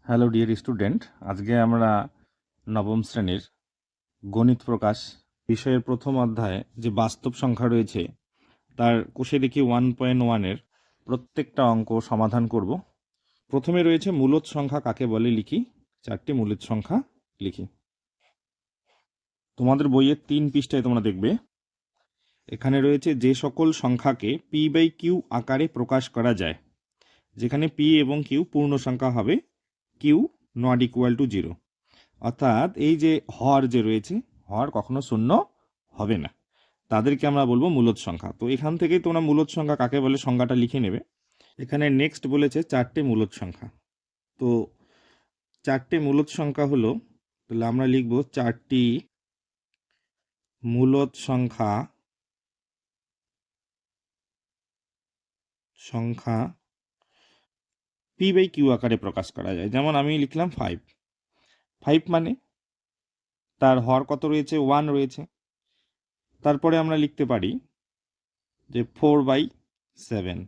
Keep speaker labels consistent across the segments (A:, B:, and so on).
A: Hello dear student, আজকে আমরা নবম শ্রেণীর গণিত প্রকাশ বিষয়ের প্রথম অধ্যায়ে যে বাস্তব সংখ্যা রয়েছে তার কোষে দেখি 1.1-এর প্রত্যেকটা অঙ্ক সমাধান করব। প্রথমে রয়েছে মূলদ সংখ্যা কাকে বলে লিখি, চারটি মূলদ সংখ্যা লিখি। তোমাদের বইয়ের 3 পৃষ্ঠায় তোমরা দেখবে এখানে রয়েছে যে সকল সংখ্যাকে p/q আকারে প্রকাশ করা যায়, যেখানে p এবং q পূর্ণ সংখ্যা হবে, q নট ইকুয়াল টু 0, অর্থাৎ এই যে হর যে রয়েছে, হর কখনো শূন্য হবে না, তাদেরকে আমরা বলবো মূলদ সংখ্যা। তো এখান থেকেই তোমরা মূলদ সংখ্যা কাকে বলে সংজ্ঞাটা লিখে নেবে। এখানে নেক্সট বলেছে চারটে মূলদ সংখ্যা। তো চারটে মূলদ সংখ্যা হলো, তাহলে আমরা লিখব চারটি মূলদ সংখ্যা p/q আকারে প্রকাশ করা যায়। যেমন আমি লিখলাম 5 মানে তার হর কত রয়েছে, 1 রয়েছে। তারপরে আমরা লিখতে পারি যে 4/7,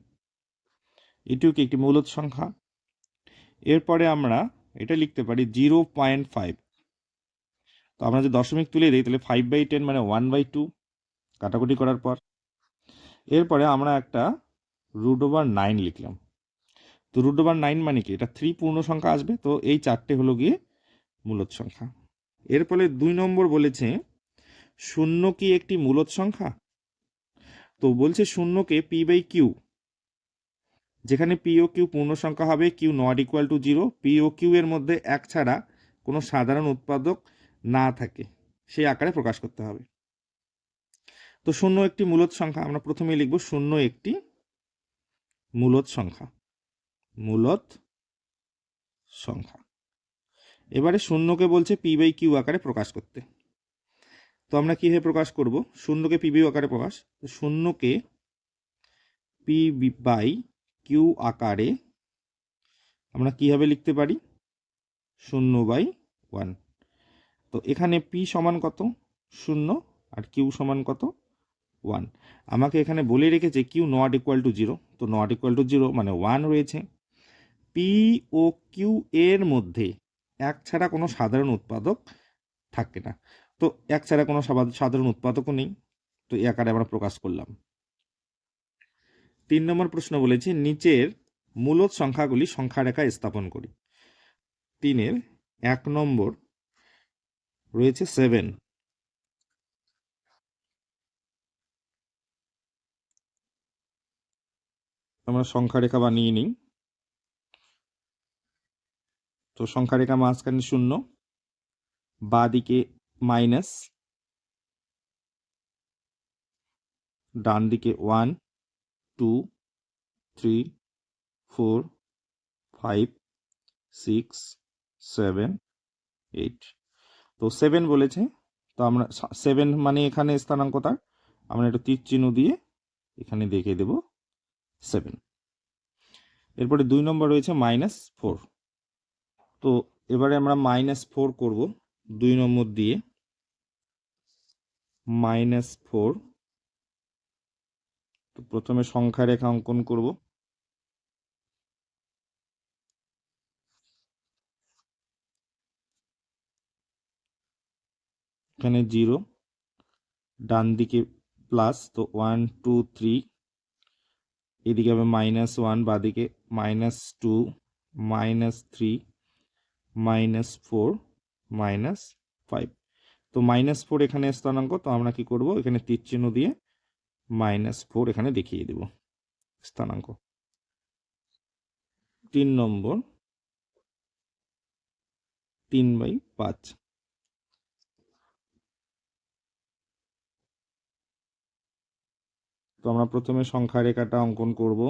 A: এটিও একটি মূলদ সংখ্যা। এরপরে আমরা এটা লিখতে পারি 0.5। তো আমরা যদি দশমিক তুলে দিই তাহলে 5/10 মানে 1/2 কাটাকুটি করার পর। এরপরে আমরা একটা √9 লিখলাম। তো √9 মানে কি, এটা 3 পূর্ণ সংখ্যা আসবে। তো এই চারটে হলো গিয়ে মূলদ সংখ্যা। এরপরে 2 নম্বর বলেছে শূন্য কি একটি মূলদ সংখ্যা। তো বলছে শূন্যকে p/q, যেখানে p ও q পূর্ণ সংখ্যা হবে, q not equal to 0, p ও q এর মধ্যে এক ছাড়া কোনো সাধারণ উৎপাদক না থাকে, সেই আকারে প্রকাশ করতে হবে। তো শূন্য একটি মূলদ সংখ্যা, আমরা প্রথমে লিখব শূন্য একটি মূলদ সংখ্যা, মূলদ সংখ্যা। এবারে শূন্যকে বলছে p/q আকারে প্রকাশ করতে। তো আমরা কিভাবে প্রকাশ করব, শূন্যকে p/q আকারে প্রকাশ, শূন্যকে p/q আকারে আমরা কিভাবে লিখতে পারি, 0/1। তো এখানে p সমান কত, 0, আর q সমান কত, 1। আমাকে এখানে বলে রেখেছে q নট ইকুয়াল টু 0, তো নট ইকুয়াল টু 0 মানে 1 রয়েছে। p ও q এর মধ্যে এক ছাড়া কোনো সাধারণ উৎপাদক থাকে না, তো এক ছাড়া কোনো সাধারণ উৎপাদকও নেই, তো এই আকারে আমরা প্রকাশ করলাম। 3 নম্বর প্রশ্ন বলেছে নিচের মূলদ সংখ্যাগুলি সংখ্যা রেখায় স্থাপন করি। 3-এর 1 নম্বর রয়েছে 7। আমরা সংখ্যা রেখা বানিয়ে নিই। তো সংখ্যা রেখা মাঝখানে 0, বাঁ দিকে মাইনাস, ডান দিকে 1, 2, 3, 4, 5, 6, 7, 8। তো 7 বলেছে, তো আমরা 7 মানে এখানে স্থানাঙ্ক তার, আমরা একটু তীর চিহ্ন দিয়ে এখানে দেখিয়ে দেব 7। এরপরে 2 নম্বর রয়েছে -4। তো এবারে আমরা -4 করব 2 নম্বর দিয়ে, -4। তো প্রথমে সংখ্যা রেখা অঙ্কন করব। এখানে 0, ডান দিকে প্লাস, তো 1, 2, 3, এদিকে হবে -1, বাদিকে -2, -3, -4, -5। তো -4 এখানে স্থানাঙ্ক, তো আমরা কি করব, এখানে তীর চিহ্ন দিয়ে -4 এখানে দেখিয়ে দেব স্থানাঙ্ক। 3 নম্বর 3/5। তো আমরা প্রথমে সংখ্যা রেখাটা অঙ্কন করব।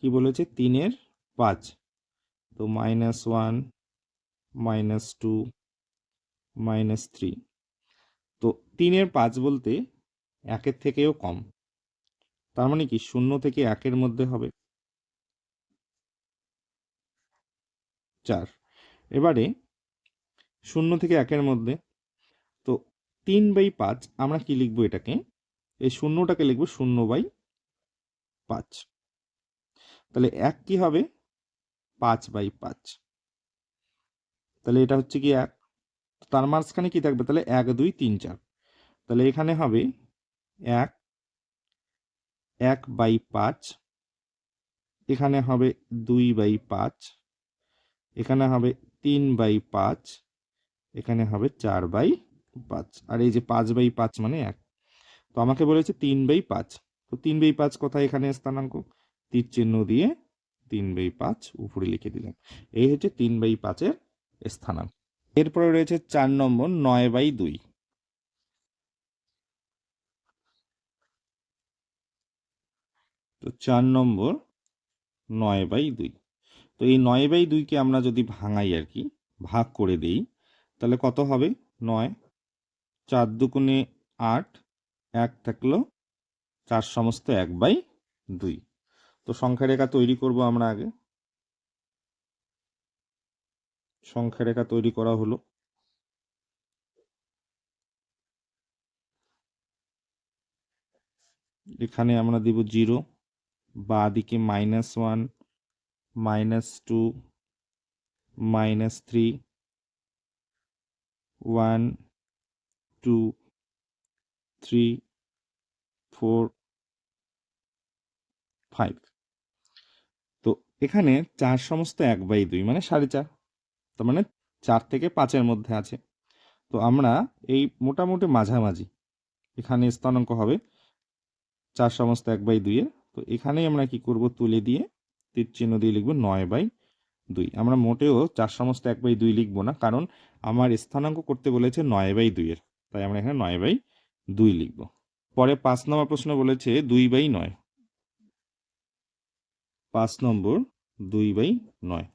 A: কি বলেছে, 3-এর 5, তো -1, -2, -3। তো 3-এর 5 বলতে 1-এর থেকেও কম, তার মানে কি 0 থেকে 1-এর মধ্যে হবে 4। এবারে 0 থেকে 1-এর মধ্যে, তো 3/5 আমরা কি লিখবো, এটাকে এই শূন্যটাকে লিখবো 0/5। তাহলে 1 কি হবে 5/5, তাহলে এটা হচ্ছে কি 1, তার মাঝখানে কি থাকবে তাহলে 1 2 3 4, তাহলে এখানে হবে 1 1/5, এখানে হবে 2/5, এখানে হবে 3/5, এখানে হবে 4/5, আর এই যে 5/5 মানে 1। তো আমাকে বলেছে 3/5, তো 3/5 কোথায়, এখানে স্থানাঙ্ক, তীর চিহ্ন দিয়ে 3/5 উপরে লিখে দিলাম। এই হচ্ছে 3/5-এর স্থানাঙ্ক। এরপরে রয়েছে 4 নম্বর 9/2। তো 4 নম্বর 9/2। তো এই 9/2-কে আমরা যদি ভাঙাই আর কি, ভাগ করে দেই, তাহলে কত হবে 9, 4 দুগুণে 8, 1 থাকলো 4 সমস্ত 1/2। তো সংখ্যা রেখা তৈরি করব আমরা আগে। সংখ্যা রেখা তৈরি করা হলো। এখানে আমরা দিব 0, বাঁ দিকে -1, -2, -3, 1 2 3 4 5। তো এখানে 4 সমস্ত 1/2 মানে 4.5, তার মানে 4 থেকে 5-এর মধ্যে আছে। তো আমরা এই মোটামুটি মাঝামাঝি এখানে স্থানাঙ্ক হবে 4 সমস্ত 1/2-এর। তো এখানেই আমরা কি করব, তুলে দিয়ে তীর চিহ্ন দিয়ে লিখব 9/2। আমরা মোটেও 4 সমস্ত 1/2 লিখব না, কারণ আমার স্থানাঙ্ক করতে বলেছে 9/2-এর, তাই আমরা এখানে 9/2 লিখব। পরে 5 নম্বর প্রশ্ন বলেছে 2/9। 5 নম্বর 2/9।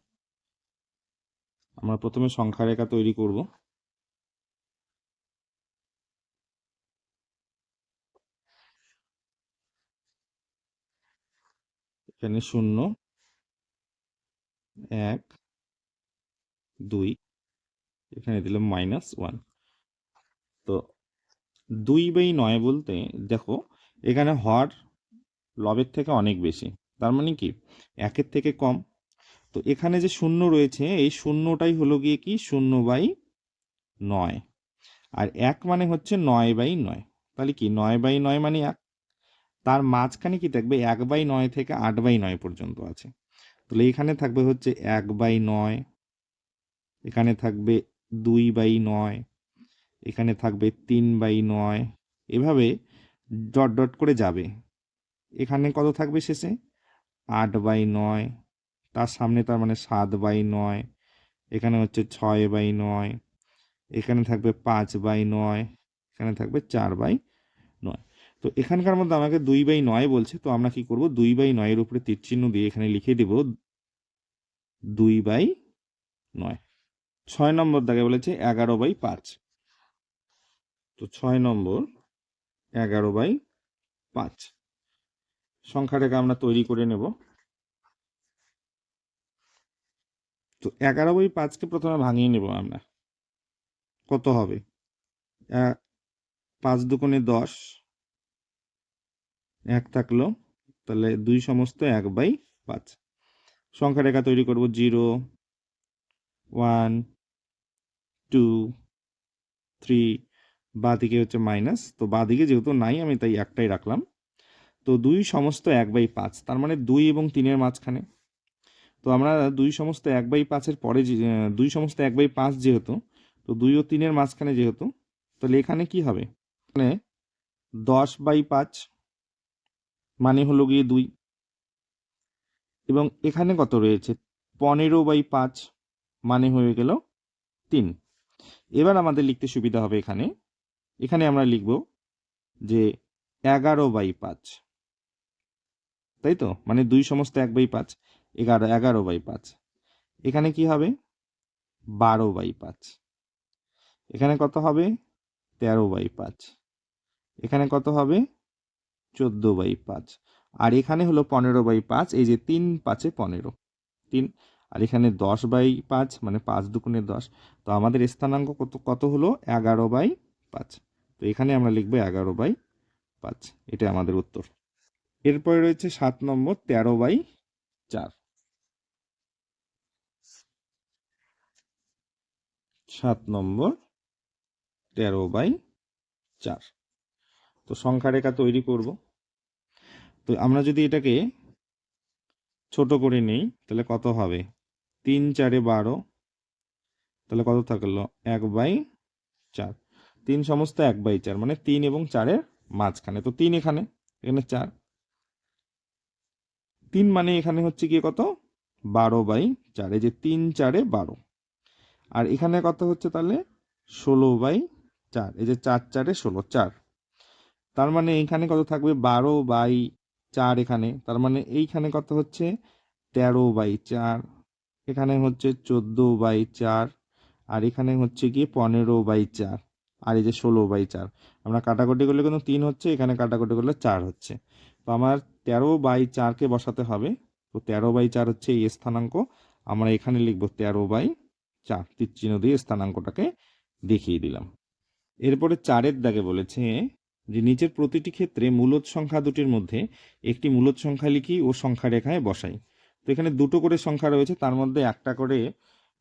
A: আমরা প্রথমে সংখ্যা রেখা তৈরি করব। এখানে 0 1 2, এখানে দিলাম -1। তো 2/9 বলতে দেখো এখানে হর লবের থেকে অনেক বেশি, তার মানে কি 1-এর থেকে কম। তো এখানে যে 0 রয়েছে, এই 0টাই হলো গিয়ে কি 0/9, আর 1 মানে হচ্ছে 9/9, তাহলে কি 9/9 মানে 1। তার মাঝখানে কি থাকবে 1/9 থেকে 8/9 পর্যন্ত আছে, তাহলে এখানে থাকবে হচ্ছে 1/9, এখানে থাকবে 2/9, এখানে থাকবে 3/9, এভাবে ডট ডট করে যাবে। এখানে কত থাকবে শেষে 8/9, তার সামনে তার মানে 7/9, এখানে হচ্ছে 6/9, এখানে থাকবে 5/9, এখানে থাকবে 4/9। তো এখানকার মধ্যে আমাকে 2/9 বলছে, তো আমরা কি করব, 2/9-এর উপরে তীর চিহ্ন দিয়ে এখানে লিখে দেব 2/9। 6 নম্বর দাগে বলেছে 11/5। তো 6 নম্বর 11/5 সংখ্যাটাকে আমরা তৈরি করে নেব। তো 11/5-কে প্রথমে ভাঙিয়ে নেব আমরা। কত হবে 5 দুগুণে 10, 1 থাকলো, তাহলে 2 সমস্ত 1/5। সংখ্যা রেখা তৈরি করব 0 1 2 3, বাঁ দিকে হচ্ছে মাইনাস, তো বাঁ দিকে যেহেতু নাই আমি তাই একটাই রাখলাম। তো 2 সমস্ত 1/5, তার মানে 2 এবং 3-এর মাঝখানে। তো আমরা 2 সমস্ত 1/5-এর পরে 2 সমস্ত 1/5 যেহেতু, তো 2 ও 3-এর মাঝখানে যেহেতু, তাহলে এখানে কি হবে, এখানে 10/5 মানে হলো গিয়ে 2, এবং এখানে কত রয়েছে 15/5 মানে হয়ে গেল 3। এবার আমাদের লিখতে সুবিধা হবে, এখানে এখানে আমরা লিখব যে 11/5, তাই তো, মানে 2 সমস্ত 1/5, 11/5। এখানে কি হবে 12/5, এখানে কত হবে 13/5, এখানে কত হবে 14/5, আর এখানে হলো 15/5। এই যে 3 5-এ 15, 3, আর এখানে 10/5 মানে 5 দুগুণে 10। তো আমাদের স্থানাঙ্ক কত কত হলো 11/5। তো এখানে আমরা লিখবো 11/5, এটা আমাদের উত্তর। এরপরে রয়েছে 7 নম্বর 13/5। 4, 7 নম্বর 13/4। তো সংখ্যা রেখা তৈরি করব। তো আমরা যদি এটাকে ছোট করে নিই তাহলে কত হবে? 3 4 12, তাহলে কত থাকলো? 1/4। 3 সমস্ত 1/4 মানে 3 এবং 4-এর মাঝখানে। তো 3 এখানে, এখানে 4। 3 মানে এখানে হচ্ছে গিয়ে কত? 12/4। এই যে 3 4-এ 12। আর এখানে কত হচ্ছে তাহলে? 16/4। এই যে 4 4-এ 16, 4। তার মানে এইখানে কত থাকবে? 12/4 এখানে। তার মানে এইখানে কত হচ্ছে? 13/4। এখানে হচ্ছে 14/4। আর এখানে হচ্ছে গিয়ে 15/4। আর এই যে 16/4। আমরা কাটাকুটি করলে কিন্তু 3 হচ্ছে, এখানে কাটাকুটি করলে 4 হচ্ছে। তো আমার 13/4-কে বসাতে হবে। তো 13/4 হচ্ছে এই স্থানাঙ্ক। আমরা এখানে লিখব 13/4, তীর চিহ্ন দিয়ে স্থানাঙ্কটাকে দেখিয়ে দিলাম। এরপরে 4-এর দাগে বলেছে যে নিচের প্রতিটি ক্ষেত্রে মূলদ সংখ্যা দুটির মধ্যে একটি মূলদ সংখ্যা লিখি ও সংখ্যা রেখায় বসাই। তো এখানে দুটো করে সংখ্যা রয়েছে, তার মধ্যে একটা করে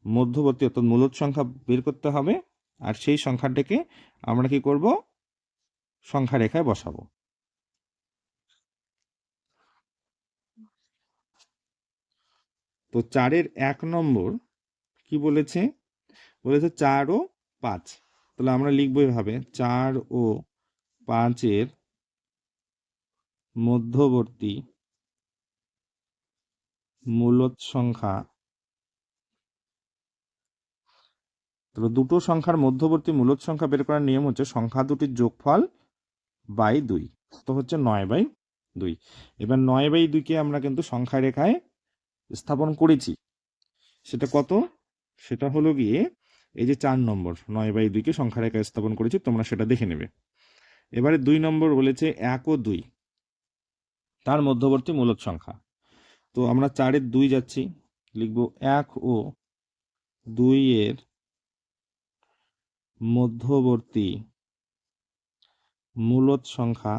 A: মধ্যবর্তী অর্থাৎ মূলদ সংখ্যা বের করতে হবে। আর সেই সংখ্যাটাকে আমরা কি করব? সংখ্যা রেখায় বসাবো। তো 4-এর 1 নম্বর কি বলেছে? বলেছে 4 ও 5। তাহলে আমরা লিখবো এভাবে, 4 ও 5-এর মধ্যবর্তী মূলদ সংখ্যা। তবে দুটো সংখ্যার মধ্যবর্তী মূলদ সংখ্যা বের করার নিয়ম হচ্ছে সংখ্যা দুটির যোগফল বাই 2। তো হচ্ছে 9/2। এবার 9/2-কে আমরা কিন্তু সংখ্যা রেখায় স্থাপন করেছি। সেটা কত? সেটা হলো গিয়ে এই যে 4 নম্বর, 9/2-কে সংখ্যা রেখায় স্থাপন করেছি, তোমরা সেটা দেখে নেবে। এবারে 2 নম্বর বলেছে 1 ও 2 তার মধ্যবর্তী মূলদ সংখ্যা। তো আমরা 4-এর 2 যাচ্ছি, লিখব 1 ও 2 এর মধ্যবর্তী মূলদ সংখ্যা।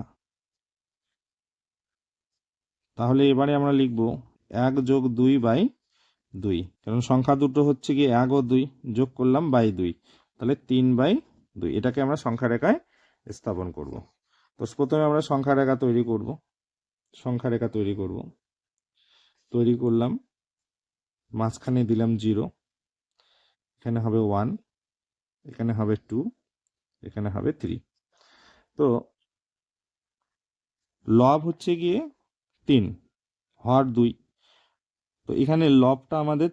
A: তাহলে এবারে আমরা লিখব 1 যোগ 2/2, কারণ সংখ্যা দুটো হচ্ছে কি 1 ও 2, যোগ করলাম বাই 2, তাহলে 3/2। এটাকে আমরা সংখ্যা রেখায় স্থাপন করব। তো প্রথমে আমরা সংখ্যা রেখা তৈরি করব। সংখ্যা রেখা তৈরি করলাম, মাঝখানে দিলাম 0, এখানে হবে 1, এখানে হবে 2, এখানে হবে 3। তো লব হচ্ছে গিয়ে 3, হর 2। তো এখানে লবটা আমাদের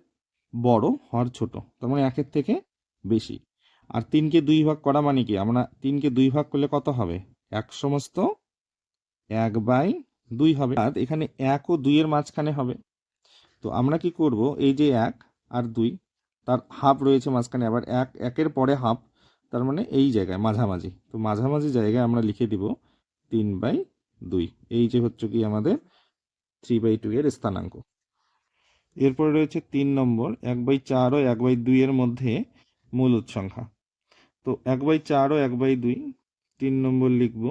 A: বড়, হর ছোট, তার মানে 1-এর থেকে বেশি। আর 3-কে 2 ভাগ করা মানে কি? আমরা 3-কে 2 ভাগ করলে কত হবে? 1 সমস্ত 1/2 হবে। আর এখানে 1 ও 2 এর মাঝখানে হবে। তো আমরা কি করব? এই যে 1 আর 2, তার হাফ রয়েছে মাঝখানে, আবার 1 1-এর পরে হাফ, তার মানে এই জায়গায় মাঝামাঝি। তো মাঝামাঝি জায়গায় আমরা লিখে দিব 3/2। এই যে হচ্ছে কি আমাদের 3/2 এর স্থানাঙ্ক। এরপরে রয়েছে 3 নম্বর, 1/4 ও 1/2 এর মধ্যে মূলদ সংখ্যা। তো 1/4 ও 1/2, 3 নম্বর লিখব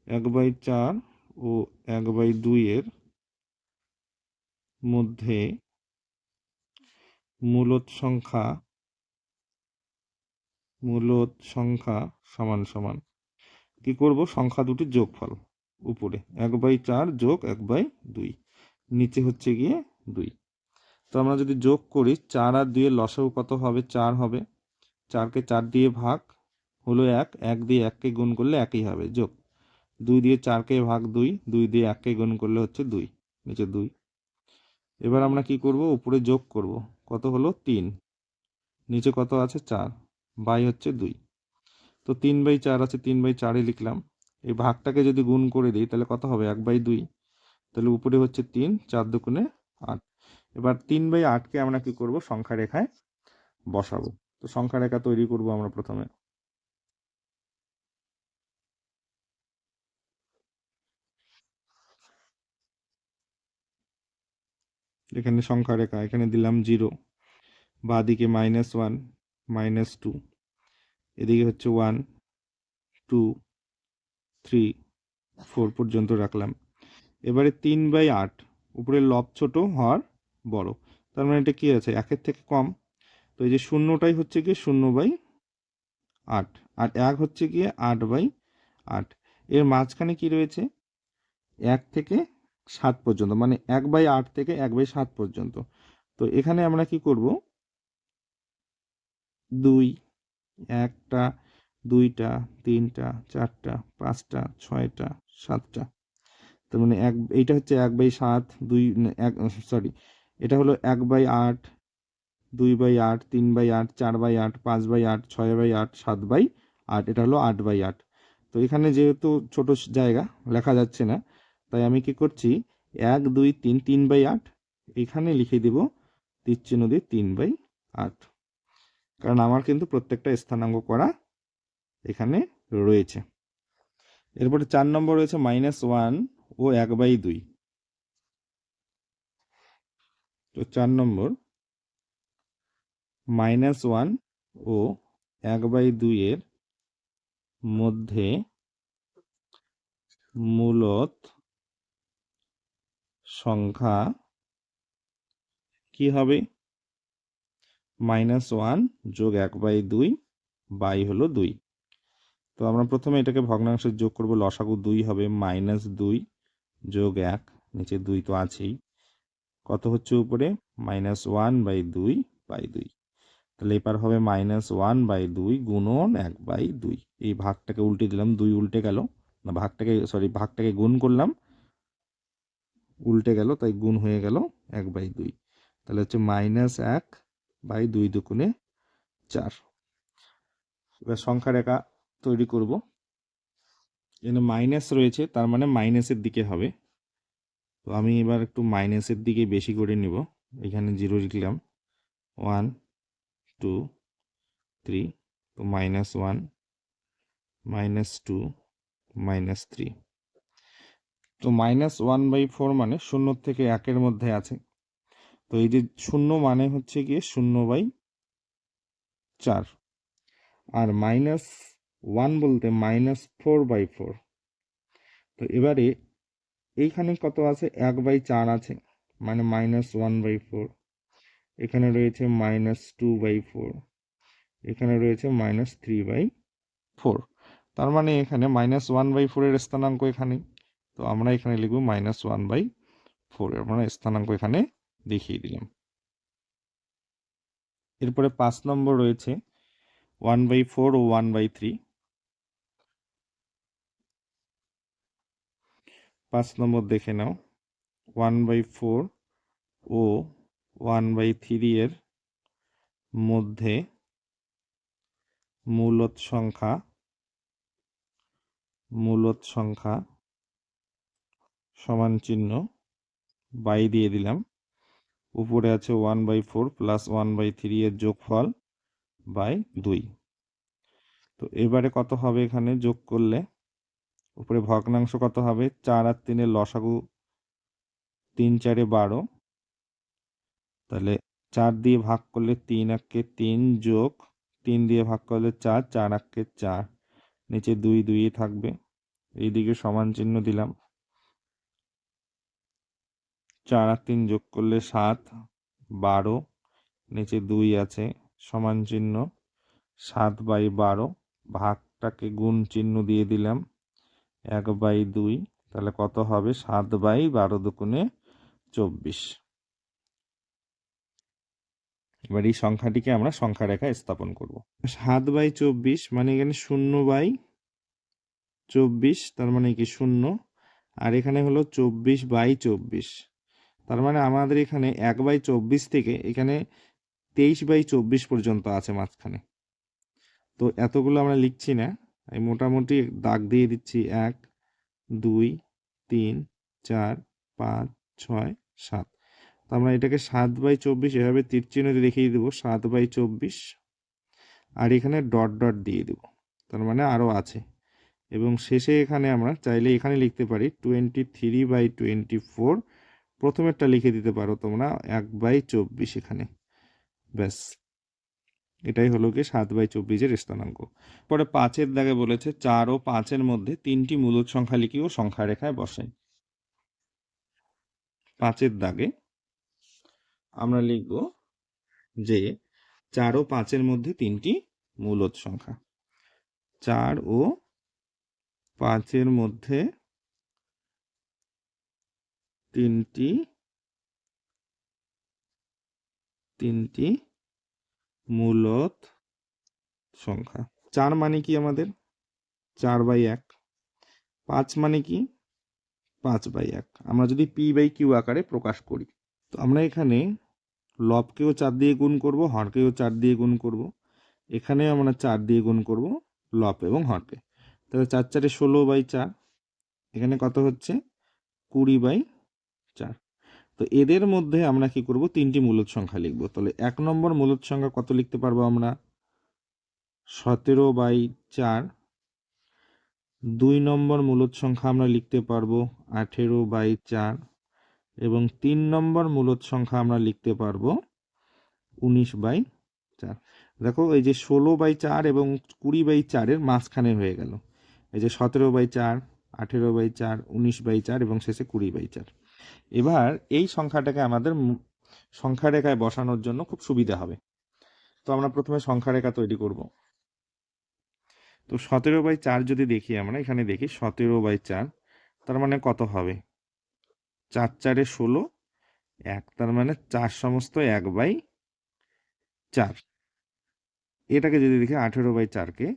A: 1/4 ও 1/2 এর মধ্যে মূলদ সংখ্যা সমান সমান কি করব? সংখ্যা দুটির যোগফল। উপরে 1/4 যোগ 1/2, নিচে হচ্ছে গিয়ে 2। তো আমরা যদি যোগ করি, 4 আর 2 এর লসাগু কত হবে? 4 হবে। 4-কে 4 দিয়ে ভাগ হলো 1, 1 দিয়ে 1-কে গুণ করলে 1ই হবে, যোগ 2 দিয়ে 4-কে ভাগ 2, 2 দিয়ে 1-কে গুণ করলে হচ্ছে 2, নিচে 2। এবার আমরা কি করব? উপরে যোগ করব, কত হলো? 3, নিচে কত আছে? 4, বাই হচ্ছে 2। তো 3/4 আছে, 3/4-ই লিখলাম। এই ভাগটাকে যদি গুণ করে দিই তাহলে কত হবে? 1/2। তাহলে উপরে হচ্ছে 3, 4 দুগুণে 8। এবার 3/8-কে আমরা কি করব? সংখ্যা রেখায় বসাবো। তো সংখ্যা রেখা তৈরি করব আমরা প্রথমে। এখানে সংখ্যা রেখা, এখানে দিলাম 0, বাঁদিকে -1, -2, এদিকে হচ্ছে 1, 2, 3, 4 পর্যন্ত রাখলাম। এবারে 3/8, উপরের লব ছোট, হর বড়। তার মানে এটা কি আছে, একের থেকে কম। তো এই যে শূন্যটাই হচ্ছে গিয়ে 0/8, আর 1 হচ্ছে গিয়ে 8/8। এর মাঝখানে কি রয়েছে, 1 থেকে 7 পর্যন্ত, মানে 1/8 থেকে 1/7 পর্যন্ত। তো এখানে আমরা কি করব, 2, 1টা, 2টা, 3টা, 4টা, 5টা, 6টা, 7টা। তার মানে এইটা হচ্ছে 1/7, 2, এক, সরি, এটা হলো 1/8, 2/8, 3/8, 4/8, 5/8, 6/8, 7/8, এটা হলো 8/8। তো এখানে যেহেতু ছোট জায়গা লেখা যাচ্ছে না, তাই আমি কি করছি, 1, 2, 3, 3/8 এখানে লিখে দেব তীর চিহ্ন দিয়ে 3/8, কারণ আমার কিন্তু প্রত্যেকটা স্থানাঙ্ক করা এখানে রয়েছে। এরপরে 4 নম্বর রয়েছে -1 ও 1/2। তো 4 নম্বর, -1 ও 1/2 এর মধ্যে মূলদ সংখ্যা কি হবে, -1 যোগ 1/2 বাই হলো 2। তো আমরা প্রথমে এটাকে ভগ্নাংশে যোগ করব, লসাগু 2 হবে, -2 যোগ 1, নিচে 2 তো আছেই, কত হচ্ছে উপরে, -1/2 বাই 2। তাহলে এবার হবে -1/2 গুণন 1/2। এই ভাগটাকে উল্টে দিলাম, 2 উল্টে গেল, না ভাগটাকে গুণ করলাম, উল্টে গেল, তাই গুণ হয়ে গেল 1/2। তাহলে হচ্ছে -1/2 দুগুণে 4। এবার সংখ্যা রেখা তৈরি করব। এখানে মাইনাস রয়েছে, তার মানে মাইনাসের দিকে হবে। তো আমি এবার একটু মাইনাসের দিকে বেশি করে নিব। এখানে 0 লিখলাম, 1, 2, 3। তো -1, -2, -3। তো -1/4 মানে 0 থেকে 1-এর মধ্যে আছে। তো এই যে 0 মানে হচ্ছে গিয়ে 0/4, আর -1 বলতে -4/4। তো এবারে এইখানে কত আছে, 1/4 আছে, মানে -1/4। এখানে রয়েছে -2/4, এখানে রয়েছে -3/4। তার মানে এখানে -1/4 এর স্থানাঙ্ক এখানে। তো আমরা এখানে লিখব -1/4, আমরা স্থানাঙ্ক এখানে দেখিয়ে দিলাম। এরপরে 5 নম্বর রয়েছে 1/4 ও 1/3। 5 নম্বর দেখে নাও, 1/4 ও 1/3 এর মধ্যে মূলদ সংখ্যা সমান চিহ্ন বাই দিয়ে দিলাম। উপরে আছে 1/4 প্লাস 1/3 এর যোগফল বাই 2। তো এবারে কত হবে, এখানে যোগ করলে উপরে ভগ্নাংশ কত হবে, 4 আর 3 এর লসাগু 3 4 12। তাহলে 4 দিয়ে ভাগ করলে 3 একে 3, যোগ 3 দিয়ে ভাগ করলে 4, 4 একে 4, নিচে 2 2 থাকবে, এইদিকে সমান চিহ্ন দিলাম। 4 আর 3 যোগ করলে 7, 12, নিচে 2 আছে, সমান চিহ্ন, 7/12। ভাগটাকে গুণ চিহ্ন দিয়ে দিলাম, 1/2। তাহলে কত হবে, 7/12 দুগুণে 24। এবার এই সংখ্যাটিকে আমরা সংখ্যা রেখায় স্থাপন করব। 7/24 মানে এখানে 0/24, তার মানে কি 0, আর এখানে হলো 24/24। তার মানে আমাদের এখানে 1/24 থেকে এখানে 23/24 পর্যন্ত আছে মাঝখানে। তো এতগুলো আমরা লিখছি না, আমি মোটামুটি দাগ দিয়ে দিচ্ছি, 1, 2, 3, 4, 5, 6, 7। তো আমরা এটাকে 7/24 এভাবে তীর চিহ্ন দিয়ে দেখিয়ে দেবো, 7/24, আর এখানে ডট ডট দিয়ে দেবো, তার মানে আরও আছে। এবং শেষে এখানে আমরা চাইলে এখানে লিখতে পারি 23/24। প্রথমেরটা লিখে দিতে পারো তোমরা 1/24 এখানে, ব্যাস। এটাই হলো কি 7/24 এর স্থানাঙ্ক। পরে 5-এর দাগে বলেছে 4 ও 5-এর মধ্যে 3টি মূলদ সংখ্যা লিখি ও সংখ্যা রেখায় বসাই। 5-এর দাগে আমরা লিখব যে 4 ও 5-এর মধ্যে 3টি মূলদ সংখ্যা। 4 ও 5-এর মধ্যে 3টি মূলদ সংখ্যা। 4 মানে কি আমাদের 4/1, 5 মানে কি 5/1। আমরা যদি p/q আকারে প্রকাশ করি, তো আমরা এখানে লবকেও 4 দিয়ে গুণ করব, হরকেও 4 দিয়ে গুণ করব। এখানে আমরা 4 দিয়ে গুণ করব লব এবং হরকে। তাহলে 4 4 16/4। এখানে কত হচ্ছে 20/4। তো এদের মধ্যে আমরা কি করব 3টি মূলদ সংখ্যা লিখব। তাহলে 1 নম্বর মূলদ সংখ্যা কত লিখতে পারবো আমরা 17/4। 2 নম্বর মূলদ সংখ্যা আমরা লিখতে পারবো 18/4 এবং 3 নম্বর মূলদ সংখ্যা আমরা লিখতে পারবো 19/4। দেখো এই যে 16/4 এবং 20/4 এর মাঝখানে হয়ে গেল। এই যে 17/4, 18/4, 19/4 এবং শেষে 20/4। এবার এই সংখ্যাটাকে আমাদের সংখ্যা রেখায় বসানোর জন্য খুব সুবিধা হবে। তো আমরা প্রথমে সংখ্যা রেখা তৈরি করব। তো 17/4 যদি দেখি, আমরা এখানে দেখি 17/4, তার মানে কত হবে 4 4 16, 1, তার মানে 4 সমস্ত 1/4। এটাকে যদি দেখি 18/4কে,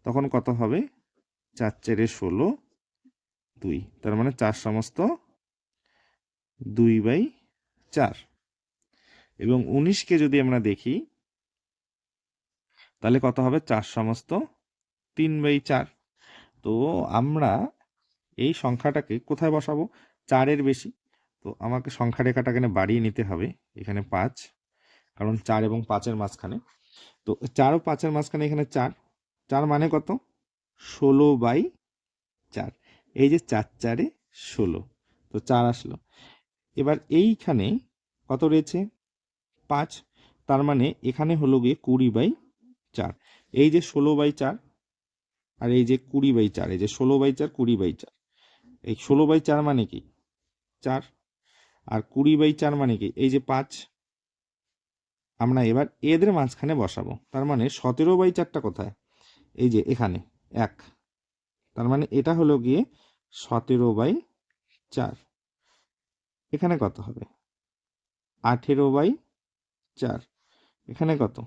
A: তখন কত হবে 4 4 16, 2, তার মানে 4 সমস্ত 2/4। এবং 19কে যদি আমরা দেখি, তাহলে কত হবে 4 সমস্ত 3/4। তো আমরা এই সংখ্যাটাকে কোথায় বসাবো 4-এর বেশি। তো আমাকে সংখ্যা রেখাটা এখানে বাড়িয়ে নিতে হবে, এখানে 5, কারণ 4 এবং 5-এর মাঝখানে। তো 4 ও 5-এর মাঝখানে এখানে 4, 4 মানে কত 16/4। এই যে 4 4 16, তো 4 আসলো। এবার এইখানে কত রয়েছে 5, তার মানে এখানে হলো গিয়ে 20/4। এই যে 16/4 আর এই যে 20/4, এই যে 16/4 20/4, এই 16/4 মানে কি 4 আর 20/4 মানে কি এই যে 5। আমরা এবার এদের মাঝখানে বসাবো, তার মানে 17/4টা কোথায় এই যে এখানে 1, তার মানে এটা হলো গিয়ে 17/4। এখানে কত হবে 18/4, এখানে কত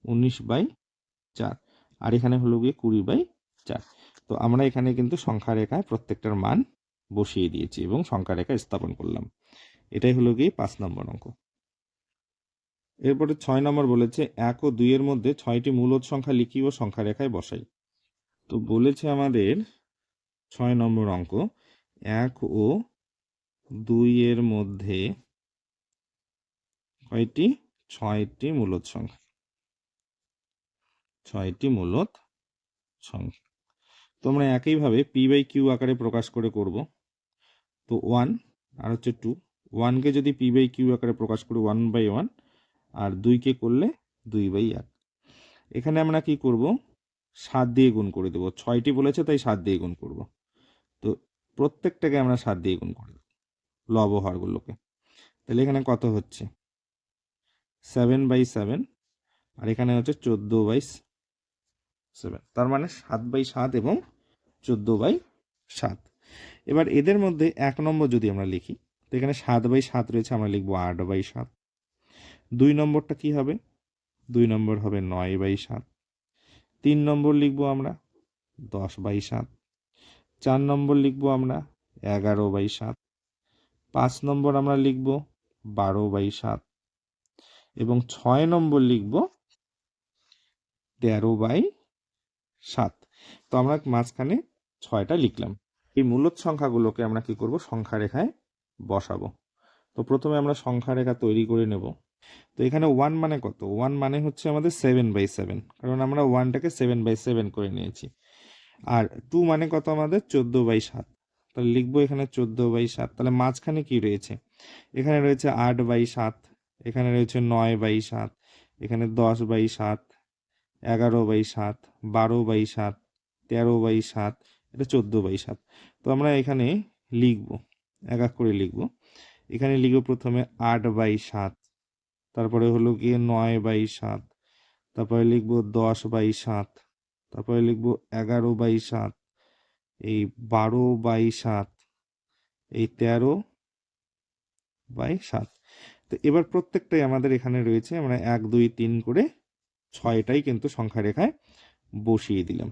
A: 19/4, আর এখানে হলো গিয়ে 20/4। তো আমরা এখানে কিন্তু সংখ্যা রেখায় প্রত্যেকটার মান বসিয়ে দিয়েছি এবং সংখ্যা রেখা স্থাপন করলাম। এটাই হলো গিয়ে 5 নম্বর অঙ্ক। এরপরে 6 নম্বর বলেছে 1 ও 2 এর মধ্যে 6টি মূলদ সংখ্যা লিখি ও সংখ্যা রেখায় বসাই। তো বলেছে আমাদের 6 নম্বর অঙ্ক 1 ও 2 এর মধ্যে কয়টি 6টি মূলদ সংখ্যা, 6টি মূলদ সংখ্যা। তো আমরা একইভাবে p/q আকারে প্রকাশ করে করব। তো 1 আর হচ্ছে 2, 1কে যদি p/q আকারে প্রকাশ করি 1/1, আর 2কে করলে 2/1। এখানে আমরা কি করব 7 দিয়ে গুণ করে দেব, 6টি বলেছে তাই 7 দিয়ে গুণ করব। তো প্রত্যেকটাকে আমরা 7 দিয়ে গুণ করে দেব লব ও হরগুলোকে। তাহলে এখানে কত হচ্ছে 7/7, আর এখানে হচ্ছে 14/7, তার মানে 7/7 এবং 14/7। এবার এদের মধ্যে 1 নম্বর যদি আমরা লিখি, তো এখানে 7/7 রয়েছে, আমরা লিখবো 8/7। 2 নম্বরটা কি হবে 2 নম্বর হবে 9/7। 3 নম্বর লিখবো আমরা 10/7। 4 নম্বর লিখবো আমরা 11/7। 5 নম্বর আমরা লিখবো 12/7 এবং 6 নম্বর লিখবো 13/7। তো আমরা মাঝখানে 6টা লিখলাম। এই মূলদ সংখ্যাগুলোকে আমরা কি করব সংখ্যা রেখায় বসাবো। তো প্রথমে আমরা সংখ্যা রেখা তৈরি করে নেব। তো এখানে 1 মানে কত 1 মানে হচ্ছে আমাদের 7/7, কারণ আমরা 1টাকে 7/7 করে নিয়েছি। আর 2 মানে কত আমাদের 14/7, তাহলে লিখবো এখানে 14/7। তাহলে মাঝখানে কি রয়েছে এখানে রয়েছে 8/7, এখানে রয়েছে 9/7, এখানে 10/7, 11/7, 12/7, 13/7, এটা 14/7। তো আমরা এখানে লিখবো এক এক করে লিখবো। এখানে লিখব প্রথমে 8/7, তারপরে হলো গিয়ে 9/7, তারপরে লিখব 10/7, তারপরে লিখব 11/7, এই 12/7, এই 13/7। তো এবার প্রত্যেকটাই আমাদের এখানে রয়েছে, আমরা 1 2 3 করে 6টাই কিন্তু সংখ্যা রেখায় বসিয়ে দিলাম।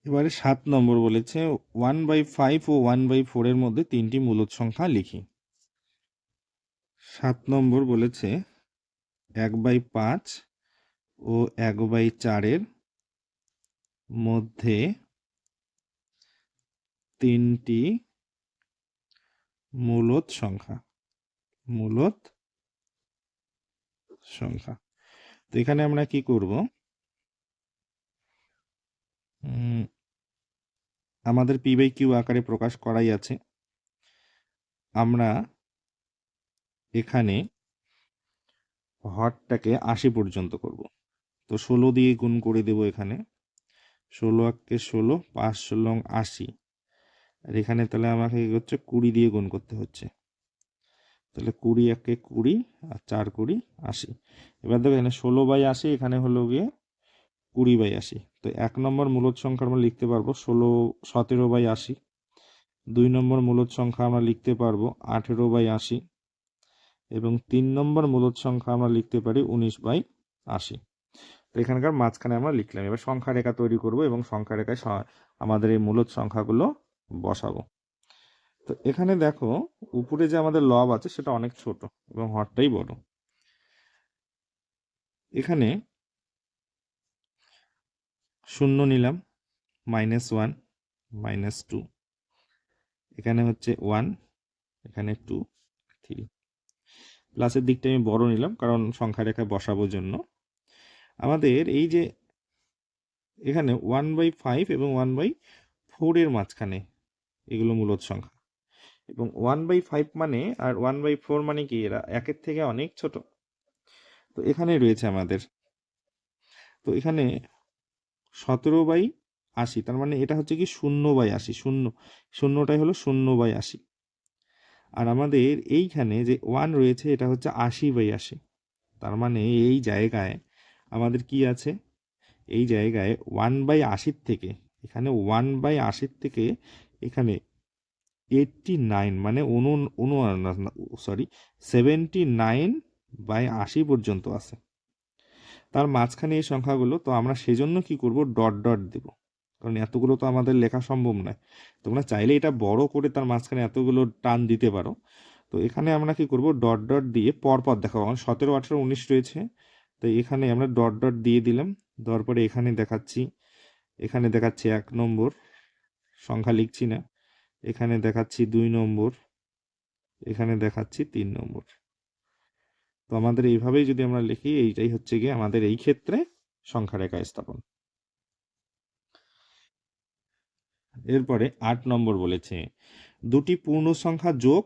A: এবারে 7 নম্বর বলেছে 1/5 ও 1/4 এর মধ্যে 3টি মূলদ সংখ্যা লিখি। 7 নম্বর বলেছে 1/5 ও 1/4 এর মধ্যে 3টি মূলদ সংখ্যা। মূলদ সংখ্যা। তো এখানে আমরা কি করব, আমাদের p/q আকারে প্রকাশ করাই আছে। আমরা এখানে হরটাকে 80 পর্যন্ত করব। তো 16 দিয়ে গুণ করে দেব এখানে, 16 × 16, 5 × 80। আর এখানে তাহলে আমাকে কি হচ্ছে 20 দিয়ে গুণ করতে হচ্ছে, তাহলে 20 × 20 আর 4 × 20 80। এবার দেখো এখানে 16/80, এখানে হলো গিয়ে 20/80। তো 1 নম্বর মূলদ সংখ্যা আমরা লিখতে পারবো 17/80। 2 নম্বর মূলদ সংখ্যা আমরা লিখতে পারবো 18/80 এবং 3 নম্বর মূলদ সংখ্যা আমরা লিখতে পারি 19/80। তো এখানকার মাঝখানে আমরা লিখলাম। এবার সংখ্যা রেখা তৈরি করব এবং সংখ্যা রেখায় আমাদের এই মূলদ সংখ্যাগুলো বসাবো। তো এখানে দেখো উপরে যে আমাদের লব আছে সেটা অনেক ছোট এবং হরটাই বড়। এখানে 0 নিলাম, -1, -2, এখানে হচ্ছে 1, এখানে 2, 3। প্লাসের দিকটা আমি বড় নিলাম কারণ সংখ্যা রেখায় বসাবোর জন্য। আমাদের এই যে এখানে 1/5 এবং 1/4 এর মাঝখানে এগুলো মূলদ সংখ্যা, এবং 1/5 মানে আর 1/4 মানে কি, এরা একের থেকে অনেক ছোট। তো এখানে রয়েছে আমাদের, তো এখানে 17/80, তার মানে এটা হচ্ছে কি 0/80, শূন্যটাই হলো 0/80। আর আমাদের এইখানে যে 1 রয়েছে এটা হচ্ছে 80/80, তার মানে এই জায়গায় আমাদের কি আছে, এই জায়গায় 1/80 থেকে এখানে 1/80 থেকে এখানে 89 মানে 79/80 পর্যন্ত আছে। তার মাঝখানে এই সংখ্যাগুলো, তো আমরা সেজন্য কি করব, ডট ডট দেব, কারণ এতগুলো তো আমাদের লেখা সম্ভব নয়। তোমরা চাইলে এটা বড় করে তার মাঝখানে এতগুলো টান দিতে পারো। তো এখানে আমরা কি করব, ডট ডট দিয়ে পরপর দেখাবো। 17, 18, 19 রয়েছে, তো এখানে আমরা ডট ডট দিয়ে দিলাম। দেওয়ার পরে এখানে দেখাচ্ছি 1 নম্বর সংখ্যা লিখছি না, এখানে দেখাচ্ছি 2 নম্বর, এখানে দেখাচ্ছি 3 নম্বর। তো আমাদের এইভাবেই যদি আমরা লিখি, এইটাই হচ্ছে গিয়ে আমাদের এই ক্ষেত্রে সংখ্যা রেখা স্থাপন। এরপরে 8 নম্বর বলেছে 2টি পূর্ণ সংখ্যা যোগ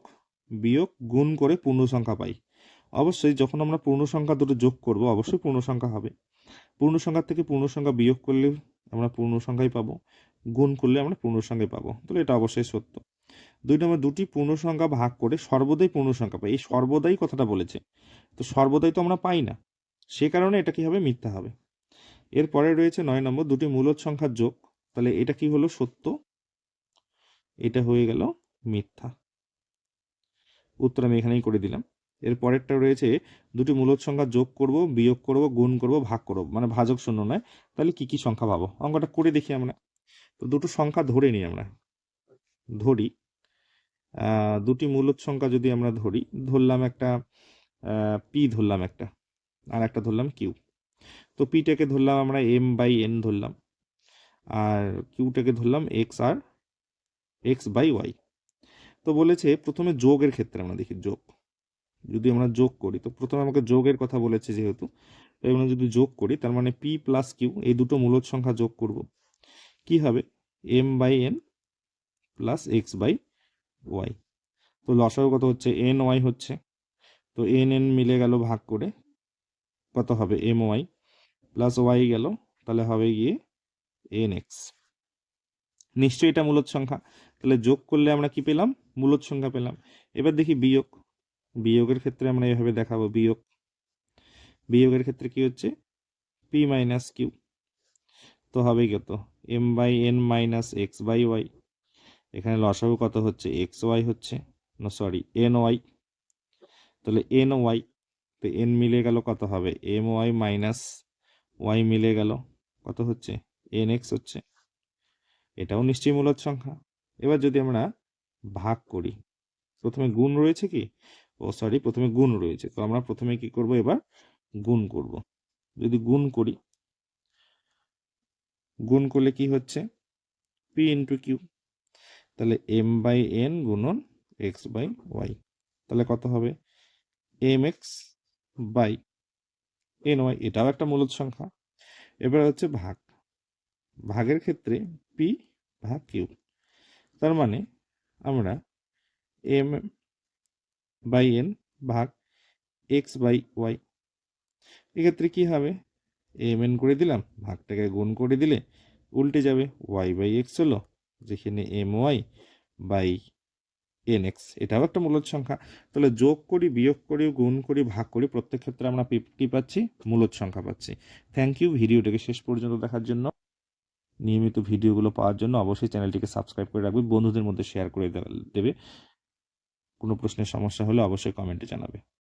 A: বিয়োগ গুণ করে পূর্ণ সংখ্যা পাই। অবশ্যই যখন আমরা পূর্ণ সংখ্যা দুটো যোগ করব অবশ্যই পূর্ণ সংখ্যা হবে। পূর্ণ সংখ্যা থেকে পূর্ণ সংখ্যা বিয়োগ করলে আমরা পূর্ণ সংখ্যাই পাবো, গুণ করলে আমরা পূর্ণ সংখ্যাই পাবো। তাহলে এটা অবশ্যই সত্য। 2 নম্বর, 2টি পূর্ণ সংখ্যা ভাগ করে সর্বদাই পূর্ণ সংখ্যা পাই। এই সর্বদাই কথাটা বলেছে, তো সর্বদাই তো আমরা পাই না, সে কারণে এটা কি হবে, মিথ্যা হবে। এরপরে রয়েছে 9 নম্বর, 2টি মূলদ সংখ্যার যোগ, তাহলে এটা কি হলো, সত্য, এটা হয়ে গেল মিথ্যা। উত্তর আমি এখানেই করে দিলাম। এর পরেরটা রয়েছে 2টি মূলদ সংখ্যা যোগ করব, বিয়োগ করব, গুণ করব, ভাগ করব, মানে ভাজক শূন্য নয়। তাহলে কি কি সংখ্যা পাবো, অঙ্কটা করে দেখি আমরা। তো দুটো সংখ্যা ধরে নিই, আমরা ধরি 2টি মূলদ সংখ্যা যদি আমরা ধরলাম একটা পি, ধরলাম একটা, আর একটা ধরলাম কিউ। তো পিটাকে ধরলাম আমরা m/n ধরলাম, আর কিউটাকে ধরলাম x/y। তো বলেছে প্রথমে যোগের ক্ষেত্রে আমরা দেখি, যোগ যদি আমরা যোগ করি, তো প্রথমে আমাকে যোগের কথা বলেছে যেহেতু, তো আমরা যদি যোগ করি তার মানে p + q, এই দুটো মূলদ সংখ্যা যোগ করব, কি হবে, m/n + x/y। তো লসাগু কত হচ্ছে, ny হচ্ছে, তো n মিলে গেল ভাগ করে, কত হবে, my + y গেল, তাহলে হবে গিয়ে nx। নিশ্চয়ই এটা মূলদ সংখ্যা, তাহলে যোগ করলে আমরা কি পেলাম, মূলদ সংখ্যা পেলাম। এবার দেখি বিয়োগ। বিয়োগের ক্ষেত্রে আমরা এভাবে দেখাবো, বিয়োগের ক্ষেত্রে কি হচ্ছে, পি মাইনাস কিউ, তো হবে কত, M by N minus X by Y. এখানে লসাগু কত হচ্ছে, এক্স ওয়াই হচ্ছে, না সরি এন ওয়াই, তাহলে এন ওয়াই, তো এন মিলে গেল কত হবে, এম ওয়াই মাইনাস ওয়াই মিলে গেল কত হচ্ছে, এন এক্স হচ্ছে। এটাও নিশ্চয়ই মূলদ সংখ্যা। এবার যদি আমরা ভাগ করি, প্রথমে গুণ রয়েছে কি, প্রথমে গুণ রয়েছে, তো আমরা প্রথমে কি করব, এবার গুণ করব। যদি গুণ করি, গুণ করলে কি হচ্ছে, পি ইন্টু কিউ, তাহলে এম বাই এন গুণন এক্স বাই ওয়াই, তাহলে কত হবে, M X by N Y, এটাও একটা মূলদ সংখ্যা। এবার হচ্ছে ভাগ, ভাগের ক্ষেত্রে পি ভাগ কিউ, তার মানে আমরা এম বাই এন ভাগ এক্স বাই ওয়াই, এক্ষেত্রে কি হবে, এম এন করে দিলাম, ভাগটাকে গুণ করে দিলে উল্টে যাবে, ওয়াই বাই এক্স হলো, যেখানে M Y by N X, এটাও একটা মূলদ সংখ্যা। তাহলে যোগ করি, বিয়োগ করি, গুণ করি, ভাগ করি, প্রত্যেক ক্ষেত্রে আমরা কি পাচ্ছি, মূলদ সংখ্যা পাচ্ছি। থ্যাংক ইউ ভিডিওটাকে শেষ পর্যন্ত দেখার জন্য। নিয়মিত ভিডিওগুলো পাওয়ার জন্য অবশ্যই চ্যানেলটিকে সাবস্ক্রাইব করে রাখবে, বন্ধুদের মধ্যে শেয়ার করে দেবে। কোনো প্রশ্নের সমস্যা হলে অবশ্যই কমেন্টে জানাবে।